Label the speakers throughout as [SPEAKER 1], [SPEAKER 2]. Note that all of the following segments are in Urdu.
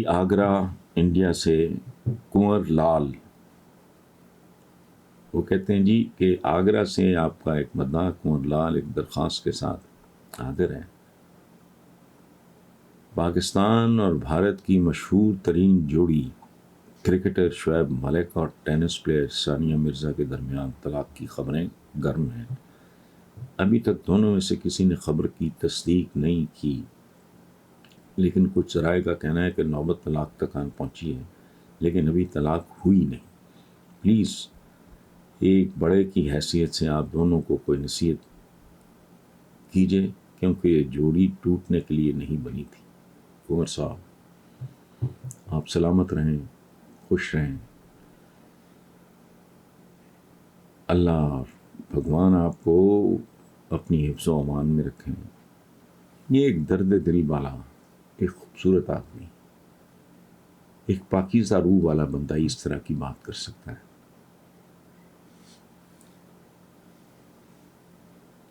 [SPEAKER 1] آگرہ انڈیا سے کنور لال، وہ کہتے ہیں جی کہ آگرہ سے آپ کا ایک مداح کنور لال ایک درخواست کے ساتھ حاضر ہے۔ پاکستان اور بھارت کی مشہور ترین جوڑی کرکٹر شعیب ملک اور ٹینس پلیئر ثانیہ مرزا کے درمیان طلاق کی خبریں گرم ہیں۔ ابھی تک دونوں میں سے کسی نے خبر کی تصدیق نہیں کی، لیکن کچھ ذرائع کا کہنا ہے کہ نوبت طلاق تک آن پہنچی ہے، لیکن ابھی طلاق ہوئی نہیں۔ پلیز ایک بڑے کی حیثیت سے آپ دونوں کو کوئی نصیحت کیجیے، کیونکہ یہ جوڑی ٹوٹنے کے لیے نہیں بنی تھی۔ عمر صاحب آپ سلامت رہیں، خوش رہیں، اللہ بھگوان آپ کو اپنی حفظ و امان میں رکھیں۔ یہ ایک درد دل والا، ایک خوبصورت آدمی، ایک پاکیزہ روح والا بندہ اس طرح کی بات کر سکتا ہے۔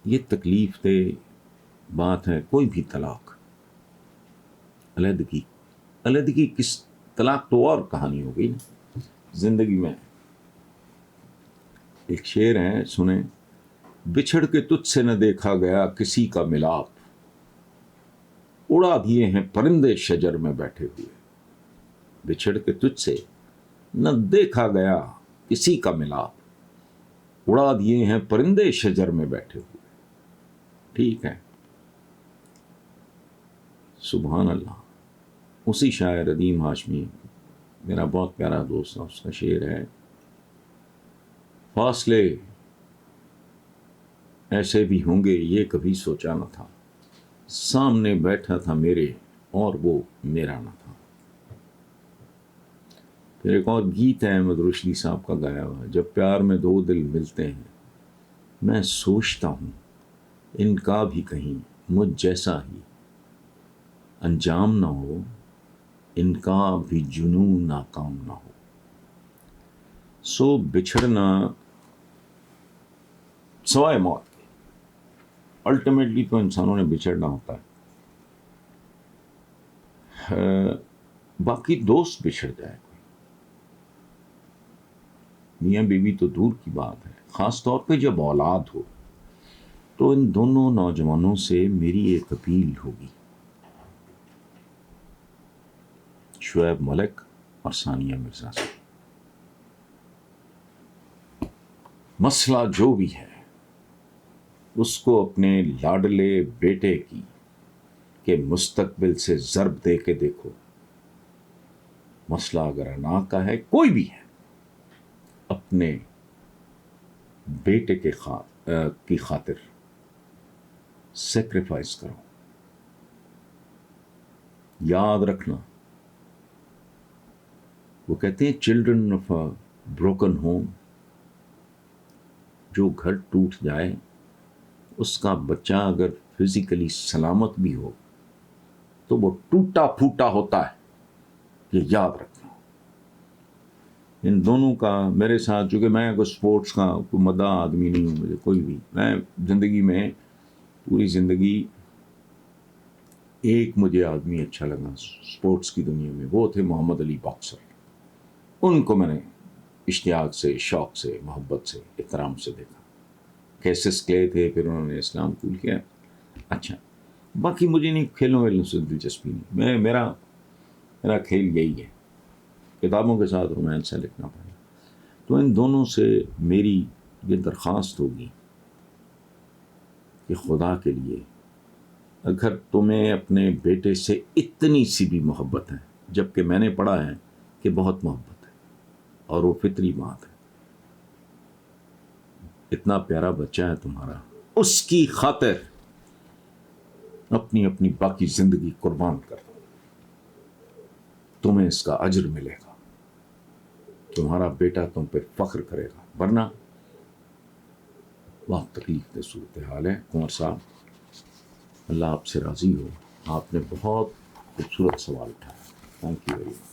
[SPEAKER 1] یہ تکلیف دہ بات ہے۔ کوئی بھی طلاق، علیحدگی کس طلاق تو اور کہانی ہو گئی نا زندگی میں۔ ایک شعر ہے، سنیں۔ بچھڑ کے تجھ سے نہ دیکھا گیا کسی کا ملاپ، اڑا دیے ہیں پرندے شجر میں بیٹھے ہوئے۔ بچھڑ کے تجھ سے نہ دیکھا گیا کسی کا ملاپ، اڑا دیے ہیں پرندے شجر میں بیٹھے ہوئے۔ ٹھیک ہے، سبحان اللہ۔ اسی شاعر ادیم ہاشمی، میرا بہت پیارا دوست ہے، اس کا شعر ہے، فاصلے ایسے بھی ہوں گے یہ کبھی سوچا نہ تھا، سامنے بیٹھا تھا میرے اور وہ میرا نہ تھا۔ پھر ایک اور گیت ہے احمد رشدی صاحب کا گایا ہوا، جب پیار میں دو دل ملتے ہیں میں سوچتا ہوں ان کا بھی کہیں مجھ جیسا ہی انجام نہ ہو، ان کا بھی جنون ناکام نہ ہو۔ سو بچھڑنا سوائے موت کے، الٹیمیٹلی تو انسانوں نے بچھڑنا ہوتا ہے۔ باقی دوست بچھڑ جائے، میاں بیوی تو دور کی بات ہے، خاص طور پہ جب اولاد ہو، تو ان دونوں نوجوانوں سے میری ایک اپیل ہوگی، شعیب ملک اور ثانیہ مرزا سے، مسئلہ جو بھی ہے اس کو اپنے لاڈلے بیٹے کی کے مستقبل سے ضرب دے کے دیکھو۔ مسئلہ اگر انا کا ہے، کوئی بھی ہے، اپنے بیٹے کی خاطر سیکریفائس کرو۔ یاد رکھنا، وہ کہتے ہیں children of a broken home, جو گھر ٹوٹ جائے اس کا بچہ اگر فزیکلی سلامت بھی ہو تو وہ ٹوٹا پھوٹا ہوتا ہے، یہ یاد رکھنا۔ ان دونوں کا میرے ساتھ، چونکہ میں کوئی سپورٹس کا کوئی مداح آدمی نہیں ہوں، مجھے کوئی بھی، میں زندگی میں پوری زندگی ایک مجھے آدمی اچھا لگا سپورٹس کی دنیا میں، وہ تھے محمد علی باکسر۔ ان کو میں نے اشتیاق سے، شوق سے، محبت سے، احترام سے دیکھا۔ کیسس کلے تھے، پھر انہوں نے اسلام قبول کیا۔ اچھا، باقی مجھے نہیں، کھیلوں ویلوں سے دلچسپی نہیں، میرا کھیل یہی ہے، کتابوں کے ساتھ رومانس ہے لکھنا پڑے۔ تو ان دونوں سے میری یہ درخواست ہوگی کہ خدا کے لیے، اگر تمہیں اپنے بیٹے سے اتنی سی بھی محبت ہے، جبکہ میں نے پڑھا ہے کہ بہت محبت ہے اور وہ فطری بات ہے، اتنا پیارا بچہ ہے تمہارا، اس کی خاطر اپنی باقی زندگی قربان کر دو، تمہیں اس کا اجر ملے گا، تمہارا بیٹا تم پہ فخر کرے گا، ورنہ بہت تکلیف دہ صورتحال ہے۔ کنور صاحب، اللہ آپ سے راضی ہو، آپ نے بہت خوبصورت سوال اٹھایا، تھینک یو ویری مچ۔